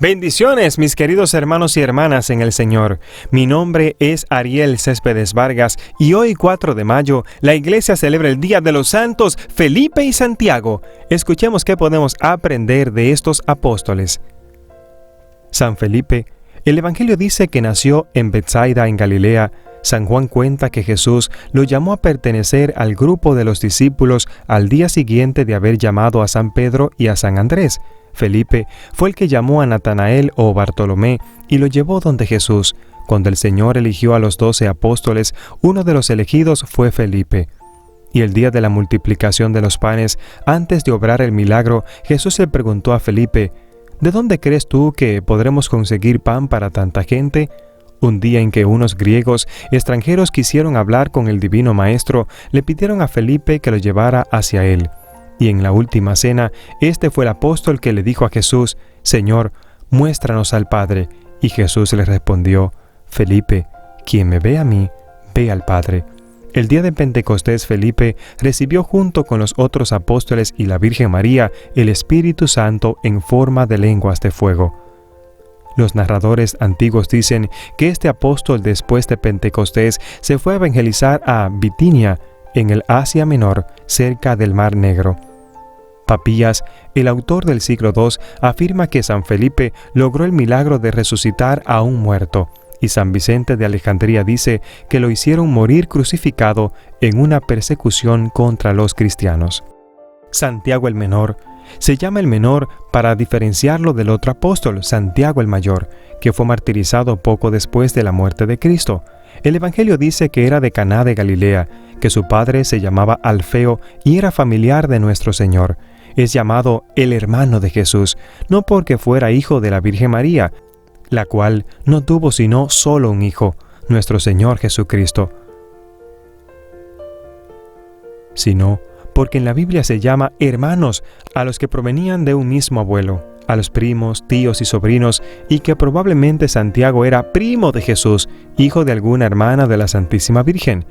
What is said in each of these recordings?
Bendiciones, mis queridos hermanos y hermanas en el Señor. Mi nombre es Ariel Céspedes Vargas y hoy 4 de mayo la iglesia celebra el Día de los Santos Felipe y Santiago. Escuchemos qué podemos aprender de estos apóstoles. San Felipe, el Evangelio dice que nació en Betsaida en Galilea. San Juan cuenta que Jesús lo llamó a pertenecer al grupo de los discípulos al día siguiente de haber llamado a San Pedro y a San Andrés. Felipe fue el que llamó a Natanael o Bartolomé y lo llevó donde Jesús. Cuando el Señor eligió a los 12 apóstoles, uno de los elegidos fue Felipe. Y el día de la multiplicación de los panes, antes de obrar el milagro, Jesús le preguntó a Felipe: ¿De dónde crees tú que podremos conseguir pan para tanta gente? Un día en que unos griegos extranjeros quisieron hablar con el divino Maestro, le pidieron a Felipe que lo llevara hacia él. Y en la última cena, este fue el apóstol que le dijo a Jesús: Señor, muéstranos al Padre. Y Jesús le respondió: Felipe, quien me ve a mí, ve al Padre. El día de Pentecostés, Felipe recibió junto con los otros apóstoles y la Virgen María el Espíritu Santo en forma de lenguas de fuego. Los narradores antiguos dicen que este apóstol después de Pentecostés se fue a evangelizar a Bitinia, en el Asia Menor, cerca del Mar Negro. Papías, el autor del siglo II, afirma que San Felipe logró el milagro de resucitar a un muerto, y San Vicente de Alejandría dice que lo hicieron morir crucificado en una persecución contra los cristianos. Santiago el Menor se llama el menor para diferenciarlo del otro apóstol, Santiago el Mayor, que fue martirizado poco después de la muerte de Cristo. El Evangelio dice que era de Caná de Galilea, que su padre se llamaba Alfeo y era familiar de nuestro Señor. Es llamado el hermano de Jesús, no porque fuera hijo de la Virgen María, la cual no tuvo sino solo un hijo, nuestro Señor Jesucristo, sino porque en la Biblia se llama hermanos a los que provenían de un mismo abuelo, a los primos, tíos y sobrinos, y que probablemente Santiago era primo de Jesús, hijo de alguna hermana de la Santísima Virgen.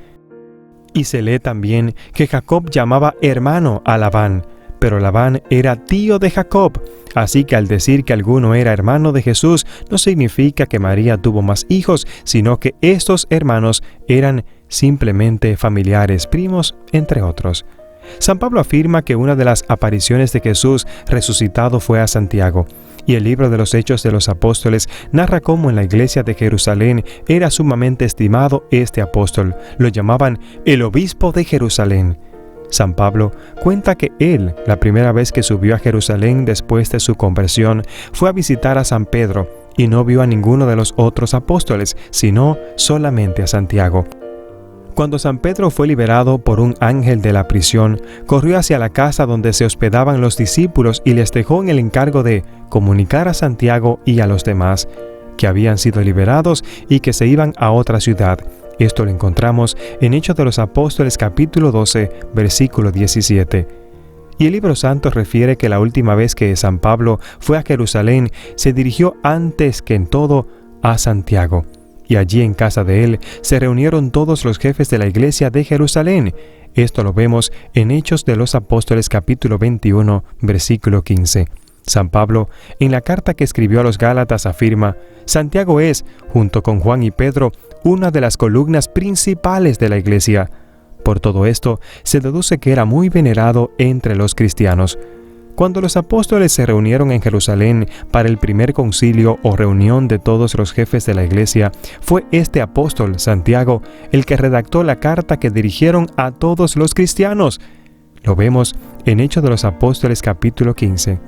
Y se lee también que Jacob llamaba hermano a Labán, pero Labán era tío de Jacob, así que al decir que alguno era hermano de Jesús, no significa que María tuvo más hijos, sino que estos hermanos eran simplemente familiares, primos, entre otros. San Pablo afirma que una de las apariciones de Jesús resucitado fue a Santiago, y el libro de los Hechos de los Apóstoles narra cómo en la iglesia de Jerusalén era sumamente estimado este apóstol. Lo llamaban el obispo de Jerusalén. San Pablo cuenta que él, la primera vez que subió a Jerusalén después de su conversión, fue a visitar a San Pedro y no vio a ninguno de los otros apóstoles, sino solamente a Santiago. Cuando San Pedro fue liberado por un ángel de la prisión, corrió hacia la casa donde se hospedaban los discípulos y les dejó en el encargo de comunicar a Santiago y a los demás que habían sido liberados y que se iban a otra ciudad. Esto lo encontramos en Hechos de los Apóstoles capítulo 12, versículo 17. Y el libro santo refiere que la última vez que San Pablo fue a Jerusalén se dirigió antes que en todo a Santiago. Y allí en casa de él se reunieron todos los jefes de la iglesia de Jerusalén. Esto lo vemos en Hechos de los Apóstoles capítulo 21, versículo 15. San Pablo, en la carta que escribió a los Gálatas, afirma: Santiago es, junto con Juan y Pedro, una de las columnas principales de la iglesia. Por todo esto, se deduce que era muy venerado entre los cristianos. Cuando los apóstoles se reunieron en Jerusalén para el primer concilio o reunión de todos los jefes de la iglesia, fue este apóstol, Santiago, el que redactó la carta que dirigieron a todos los cristianos. Lo vemos en Hechos de los Apóstoles capítulo 15.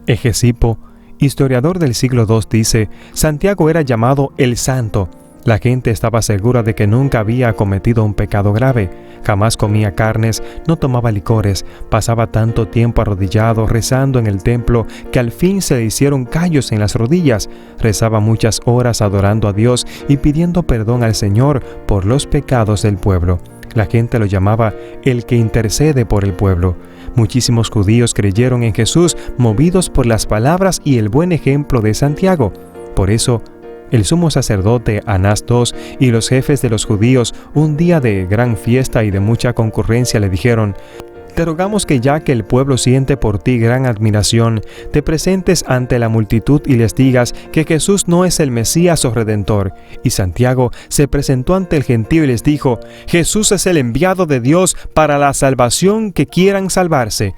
Hegesipo, historiador del siglo II, dice: Santiago era llamado el Santo. La gente estaba segura de que nunca había cometido un pecado grave, jamás comía carnes, no tomaba licores, pasaba tanto tiempo arrodillado rezando en el templo que al fin se le hicieron callos en las rodillas, rezaba muchas horas adorando a Dios y pidiendo perdón al Señor por los pecados del pueblo. La gente lo llamaba el que intercede por el pueblo. Muchísimos judíos creyeron en Jesús movidos por las palabras y el buen ejemplo de Santiago. Por eso, el sumo sacerdote Anás II y los jefes de los judíos, un día de gran fiesta y de mucha concurrencia, le dijeron: te rogamos que ya que el pueblo siente por ti gran admiración, te presentes ante la multitud y les digas que Jesús no es el Mesías o Redentor. Y Santiago se presentó ante el gentío y les dijo: Jesús es el enviado de Dios para la salvación que quieran salvarse.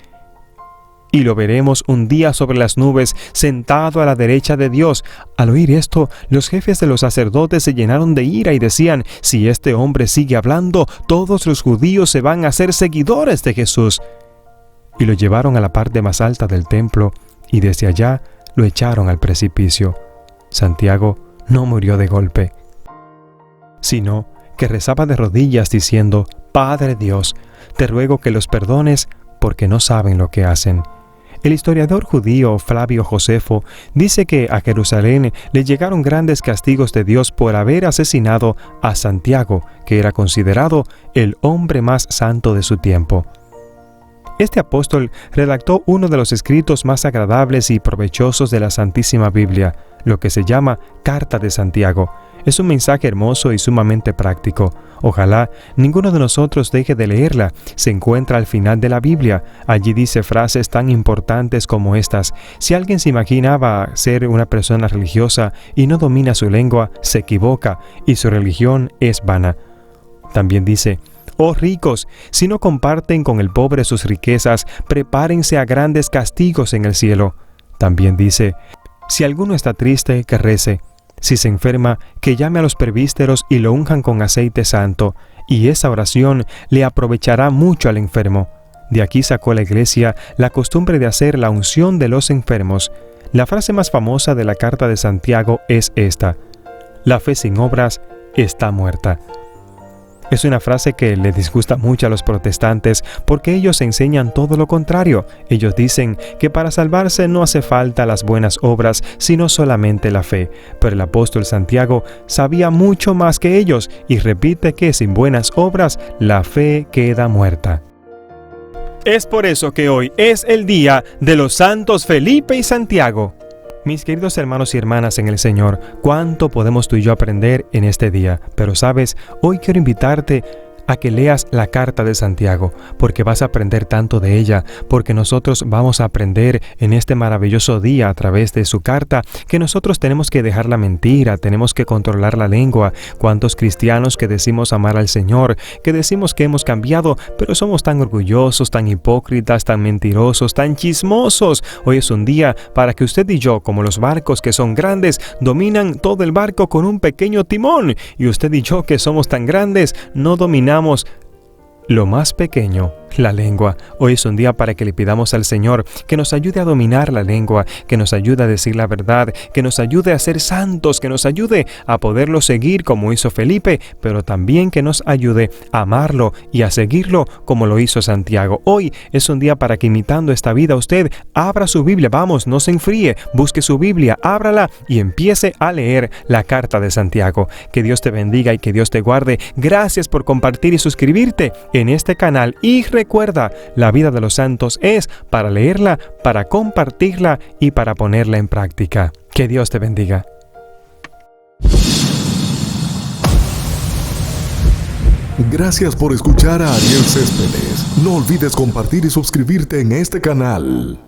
Y lo veremos un día sobre las nubes, sentado a la derecha de Dios. Al oír esto, los jefes de los sacerdotes se llenaron de ira y decían: si este hombre sigue hablando, todos los judíos se van a hacer seguidores de Jesús. Y lo llevaron a la parte más alta del templo, y desde allá lo echaron al precipicio. Santiago no murió de golpe, sino que rezaba de rodillas diciendo: Padre Dios, te ruego que los perdones porque no saben lo que hacen. El historiador judío Flavio Josefo dice que a Jerusalén le llegaron grandes castigos de Dios por haber asesinado a Santiago, que era considerado el hombre más santo de su tiempo. Este apóstol redactó uno de los escritos más agradables y provechosos de la Santísima Biblia, lo que se llama Carta de Santiago. Es un mensaje hermoso y sumamente práctico. Ojalá ninguno de nosotros deje de leerla. Se encuentra al final de la Biblia. Allí dice frases tan importantes como estas: si alguien se imaginaba ser una persona religiosa y no domina su lengua, se equivoca y su religión es vana. También dice: oh ricos, si no comparten con el pobre sus riquezas, prepárense a grandes castigos en el cielo. También dice: si alguno está triste, que rece. Si se enferma, que llame a los presbíteros y lo unjan con aceite santo, y esa oración le aprovechará mucho al enfermo. De aquí sacó la Iglesia la costumbre de hacer la unción de los enfermos. La frase más famosa de la Carta de Santiago es esta: la fe sin obras está muerta. Es una frase que le disgusta mucho a los protestantes porque ellos enseñan todo lo contrario. Ellos dicen que para salvarse no hace falta las buenas obras, sino solamente la fe. Pero el apóstol Santiago sabía mucho más que ellos y repite que sin buenas obras la fe queda muerta. Es por eso que hoy es el día de los santos Felipe y Santiago. Mis queridos hermanos y hermanas en el Señor, cuánto podemos tú y yo aprender en este día. Pero sabes, hoy quiero invitarte a que leas la Carta de Santiago, porque vas a aprender tanto de ella, porque nosotros vamos a aprender en este maravilloso día a través de su carta que nosotros tenemos que dejar la mentira, tenemos que controlar la lengua. Cuántos cristianos que decimos amar al Señor, que decimos que hemos cambiado, pero somos tan orgullosos, tan hipócritas, tan mentirosos, tan chismosos. Hoy es un día para que usted y yo, como los barcos que son grandes, dominan todo el barco con un pequeño timón, y usted y yo que somos tan grandes, no dominamos lo más pequeño, la lengua. Hoy es un día para que le pidamos al Señor que nos ayude a dominar la lengua, que nos ayude a decir la verdad, que nos ayude a ser santos, que nos ayude a poderlo seguir como hizo Felipe, pero también que nos ayude a amarlo y a seguirlo como lo hizo Santiago. Hoy es un día para que, imitando esta vida, usted abra su Biblia, vamos, no se enfríe, busque su Biblia, ábrala y empiece a leer la Carta de Santiago. Que Dios te bendiga y que Dios te guarde. Gracias por compartir y suscribirte en este canal, y recuerda, la vida de los santos es para leerla, para compartirla y para ponerla en práctica. Que Dios te bendiga. Gracias por escuchar a Ariel Céspedes. No olvides compartir y suscribirte en este canal.